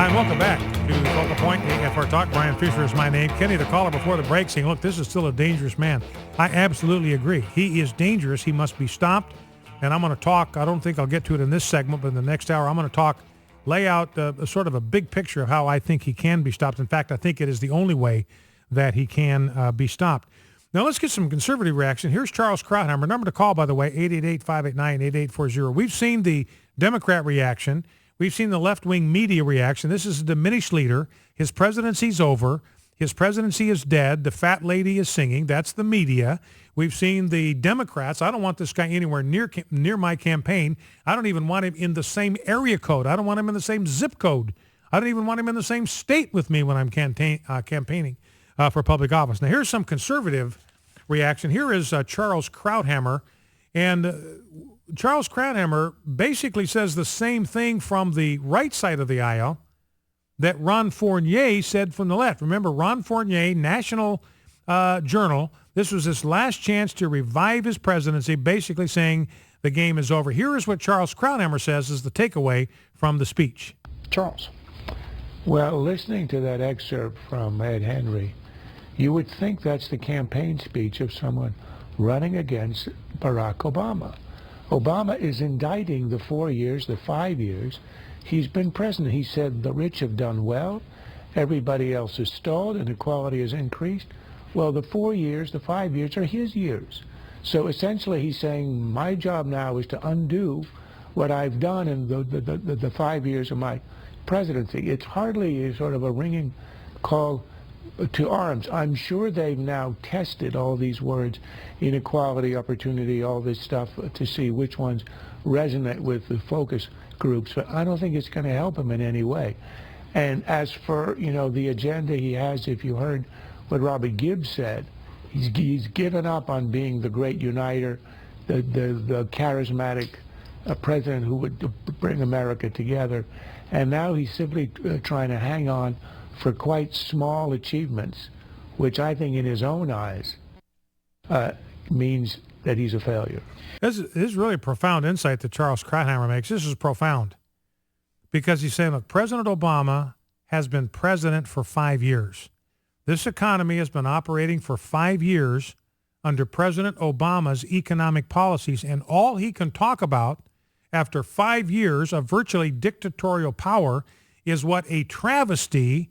Hi, and welcome back to Focal Point, AFR Talk. Brian Fisher is my name. Kenny, the caller before the break, saying, look, this is still a dangerous man. I absolutely agree. He is dangerous. He must be stopped. And I'm going to talk, I don't think I'll get to it in this segment, but in the next hour, I'm going to lay out sort of a big picture of how I think he can be stopped. In fact, I think it is the only way that he can be stopped. Now, let's get some conservative reaction. Here's Charles Krauthammer. Number to call, by the way, 888-589-8840. We've seen the Democrat reaction. We've seen the left-wing media reaction. This is a diminished leader. His presidency's over. His presidency is dead. The fat lady is singing. That's the media. We've seen the Democrats. I don't want this guy anywhere near my campaign. I don't even want him in the same area code. I don't want him in the same zip code. I don't even want him in the same state with me when I'm campaigning for public office. Now, here's some conservative reaction. Here is Charles Krauthammer. And Charles Krauthammer basically says the same thing from the right side of the aisle that Ron Fournier said from the left. Remember, Ron Fournier, National Journal, this was his last chance to revive his presidency, basically saying the game is over. Here is what Charles Krauthammer says is the takeaway from the speech. Charles. Well, listening to that excerpt from Ed Henry, you would think that's the campaign speech of someone running against Barack Obama. Obama is indicting the 4 years, the 5 years he's been president. He said the rich have done well, everybody else has stalled, and equality has increased. Well, the 4 years, the 5 years are his years. So essentially he's saying my job now is to undo what I've done in the 5 years of my presidency. It's hardly a sort of a ringing call to arms. I'm sure they've now tested all these words, inequality, opportunity, all this stuff, to see which ones resonate with the focus groups, but I don't think it's going to help him in any way. And as for, the agenda he has, if you heard what Robert Gibbs said, he's given up on being the great uniter, the charismatic president who would bring America together, and now he's simply trying to hang on for quite small achievements, which I think in his own eyes means that he's a failure. This is really a profound insight that Charles Krauthammer makes. This is profound because he's saying, look, President Obama has been president for 5 years. This economy has been operating for 5 years under President Obama's economic policies, and all he can talk about after 5 years of virtually dictatorial power is what a travesty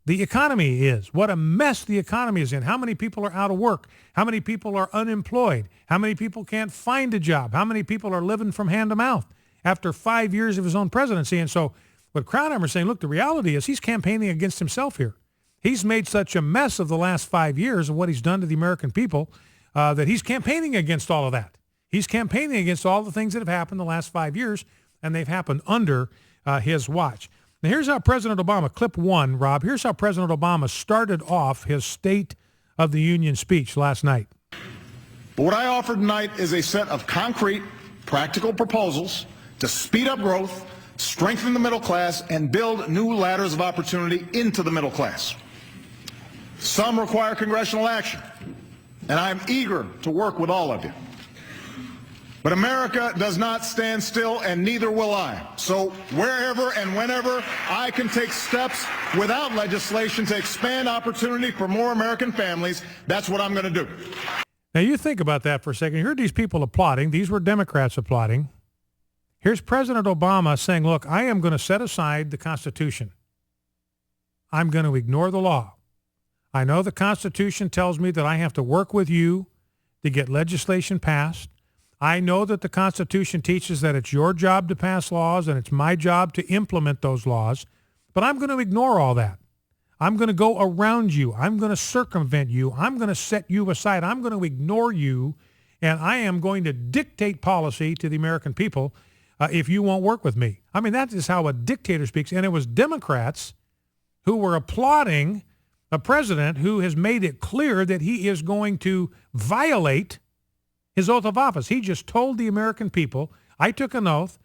the economy is, what a mess the economy is in, how many people are out of work, how many people are unemployed, how many people can't find a job, how many people are living from hand to mouth after 5 years of his own presidency. And so what Krauthammer is saying, look, the reality is he's campaigning against himself here. He's made such a mess of the last 5 years of what he's done to the American people that he's campaigning against all of that. He's campaigning against all the things that have happened the last 5 years, and they've happened under his watch. Now, here's how President Obama, clip one, Rob, here's how President Obama started off his State of the Union speech last night. But what I offer tonight is a set of concrete, practical proposals to speed up growth, strengthen the middle class, and build new ladders of opportunity into the middle class. Some require congressional action, and I'm eager to work with all of you. But America does not stand still, and neither will I. So wherever and whenever I can take steps without legislation to expand opportunity for more American families, that's what I'm going to do. Now, you think about that for a second. You heard these people applauding. These were Democrats applauding. Here's President Obama saying, look, I am going to set aside the Constitution. I'm going to ignore the law. I know the Constitution tells me that I have to work with you to get legislation passed. I know that the Constitution teaches that it's your job to pass laws and it's my job to implement those laws, but I'm going to ignore all that. I'm going to go around you. I'm going to circumvent you. I'm going to set you aside. I'm going to ignore you, and I am going to dictate policy to the American people if you won't work with me. I mean, that is how a dictator speaks, and it was Democrats who were applauding a president who has made it clear that he is going to violate his oath of office. He just told the American people, I took an oath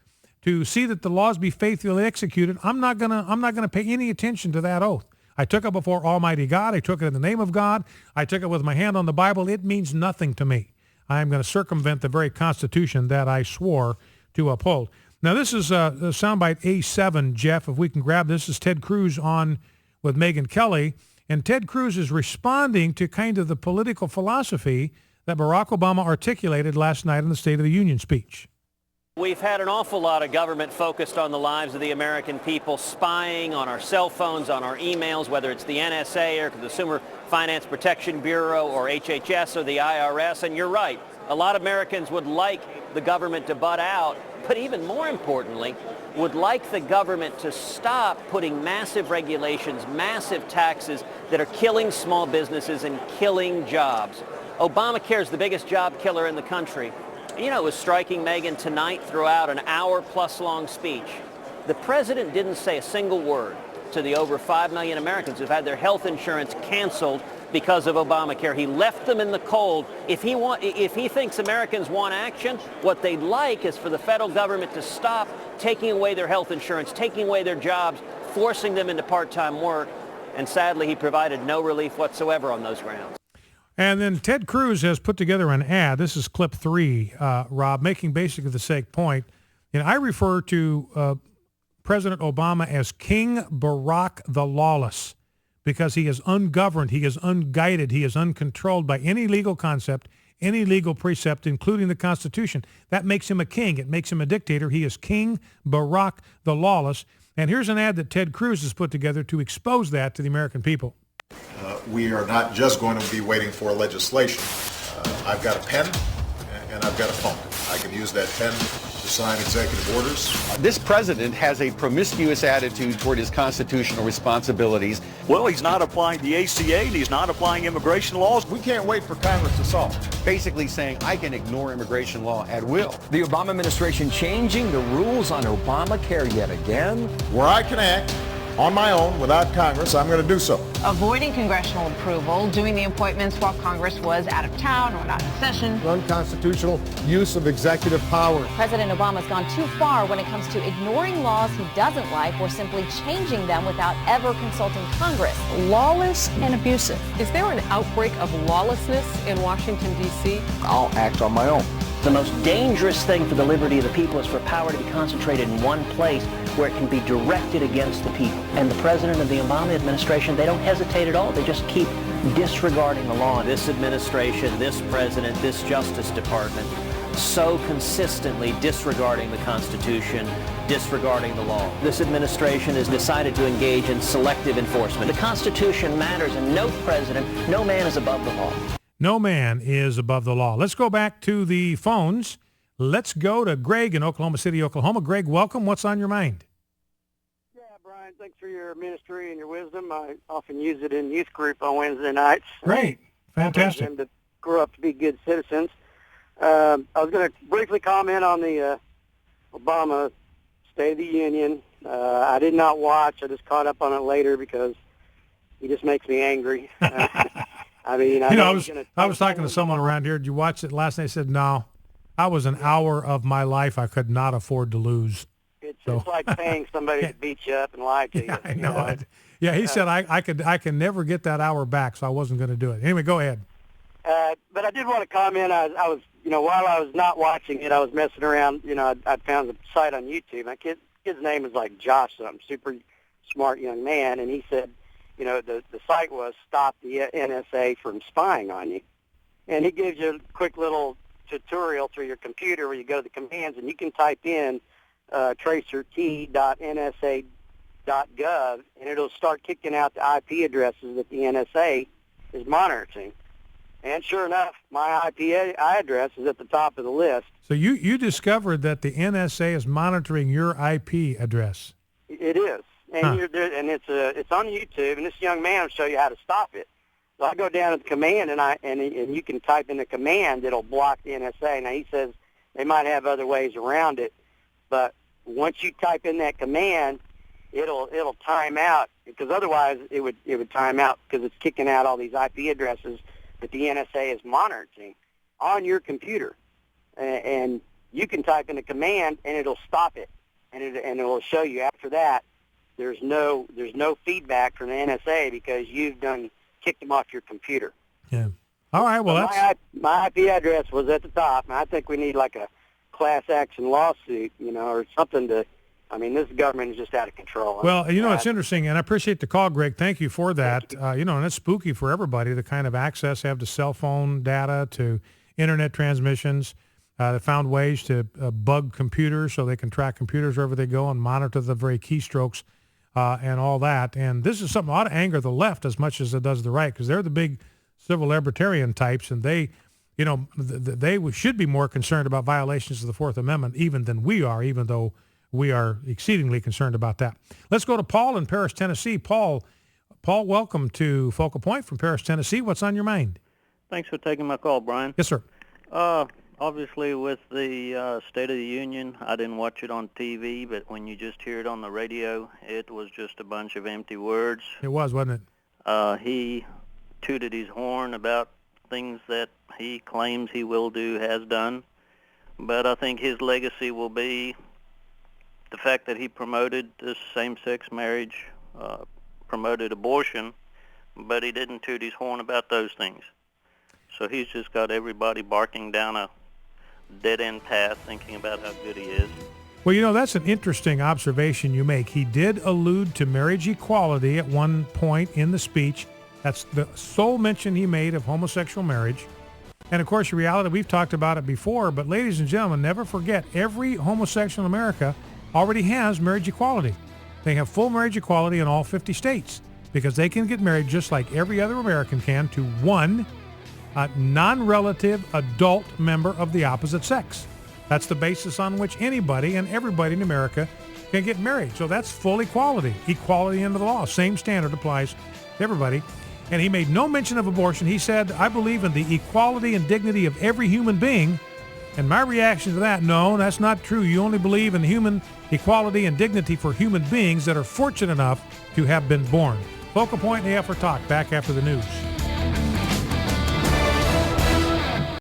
to see that the laws be faithfully executed. I'm not gonna pay any attention to that oath. I took it before Almighty God. I took it in the name of God. I took it with my hand on the Bible. It means nothing to me. I'm going to circumvent the very Constitution that I swore to uphold. Now, this is soundbite A7, Jeff, if we can grab this. Is Ted Cruz on with Megyn Kelly. And Ted Cruz is responding to kind of the political philosophy that Barack Obama articulated last night in the State of the Union speech. We've had an awful lot of government focused on the lives of the American people, spying on our cell phones, on our emails, whether it's the NSA or the Consumer Finance Protection Bureau or HHS or the IRS. And you're right, a lot of Americans would like the government to butt out, but even more importantly, would like the government to stop putting massive regulations, massive taxes that are killing small businesses and killing jobs. Obamacare is the biggest job killer in the country. You know, it was striking, Megyn, tonight throughout an hour-plus long speech. The president didn't say a single word to the over 5 million Americans who've had their health insurance canceled because of Obamacare. He left them in the cold. If he thinks Americans want action, what they'd like is for the federal government to stop taking away their health insurance, taking away their jobs, forcing them into part-time work. And sadly, he provided no relief whatsoever on those grounds. And then Ted Cruz has put together an ad. This is clip 3, Rob, making basically the same point. And I refer to President Obama as King Barack the Lawless because he is ungoverned, he is unguided, he is uncontrolled by any legal concept, any legal precept, including the Constitution. That makes him a king. It makes him a dictator. He is King Barack the Lawless. And here's an ad that Ted Cruz has put together to expose that to the American people. We are not just going to be waiting for legislation. I've got a pen and I've got a phone. I can use that pen to sign executive orders. This president has a promiscuous attitude toward his constitutional responsibilities. Well, he's not applying the ACA and he's not applying immigration laws. We can't wait for Congress to solve it. Basically saying, I can ignore immigration law at will. The Obama administration changing the rules on Obamacare yet again. Where I can act on my own without Congress, I'm going to do so. Avoiding congressional approval, doing the appointments while Congress was out of town or not in session. Unconstitutional use of executive power. President Obama's gone too far when it comes to ignoring laws he doesn't like or simply changing them without ever consulting Congress. Lawless and abusive. Is there an outbreak of lawlessness in Washington, D.C.? I'll act on my own. The most dangerous thing for the liberty of the people is for power to be concentrated in one place where it can be directed against the people. And the president of the Obama administration, they don't hesitate at all. They just keep disregarding the law. This administration, this president, this Justice Department, so consistently disregarding the Constitution, disregarding the law. This administration has decided to engage in selective enforcement. The Constitution matters, and no president, no man is above the law. No man is above the law. Let's go back to the phones. Let's go to Greg in Oklahoma City, Oklahoma. Greg, welcome. What's on your mind? Yeah, Brian, thanks for your ministry and your wisdom. I often use it in youth group on Wednesday nights. Great. Fantastic. Them to grow up to be good citizens. I was going to briefly comment on the Obama State of the Union. I did not watch. I just caught up on it later because he just makes me angry. I mean, I was talking to someone around here. Did you watch it last night? I said, no. I was an hour of my life I could not afford to lose. It's like paying somebody to beat you up and lie to you. Yeah, I know it. Yeah, he said I can never get that hour back, so I wasn't going to do it. Anyway, go ahead. But I did want to comment. I was, while I was not watching it, I was messing around. I found the site on YouTube. My kid's name is like Josh, something super smart young man, and he said, the site was Stop the NSA from Spying on You. And he gives you a quick little tutorial through your computer where you go to the commands and you can type in tracerkey.nsa.gov and it'll start kicking out the IP addresses that the NSA is monitoring. And sure enough, my IP address is at the top of the list. So you discovered that the NSA is monitoring your IP address. It is. And it's on YouTube, and this young man will show you how to stop it. So I go down to the command, and you can type in the command. It'll block the NSA. Now he says they might have other ways around it, but once you type in that command, it'll time out because otherwise it would time out because it's kicking out all these IP addresses that the NSA is monitoring on your computer, and you can type in a command, and it'll stop it, and it'll show you after that. There's no feedback from the NSA because you've kicked them off your computer. Yeah. All right. Well, my IP address was at the top, and I think we need like a class action lawsuit, or something to. I mean, this government is just out of control. Well, it's interesting, and I appreciate the call, Greg. Thank you for that. And it's spooky for everybody, the kind of access they have to cell phone data, to internet transmissions. They found ways to bug computers so they can track computers wherever they go and monitor the very keystrokes and all that. And this is something that ought to anger the left as much as it does the right, because they're the big civil libertarian types, and they should be more concerned about violations of the Fourth Amendment even than we are, even though we are exceedingly concerned about that. Let's go to Paul in Paris, Tennessee. Paul, welcome to Focal Point from Paris, Tennessee. What's on your mind? Thanks for taking my call, Brian. Yes, sir. Obviously, with the State of the Union, I didn't watch it on TV, but when you just hear it on the radio, it was just a bunch of empty words. It was, wasn't it? He tooted his horn about things that he claims he will do, has done. But I think his legacy will be the fact that he promoted this same-sex marriage, promoted abortion, but he didn't toot his horn about those things. So he's just got everybody barking down a dead-end path thinking about how good he is. Well, that's an interesting observation you make. He did allude to marriage equality at one point in the speech. That's the sole mention he made of homosexual marriage. And, of course, the reality, we've talked about it before, but ladies and gentlemen, never forget, every homosexual in America already has marriage equality. They have full marriage equality in all 50 states because they can get married just like every other American can to one non-relative adult member of the opposite sex. That's the basis on which anybody and everybody in America can get married. So that's full equality under the law. Same standard applies to everybody. And he made no mention of abortion. He said, I believe in the equality and dignity of every human being. And my reaction to that, no, that's not true. You only believe in human equality and dignity for human beings that are fortunate enough to have been born. Focal Point AFR Talk, back after the news.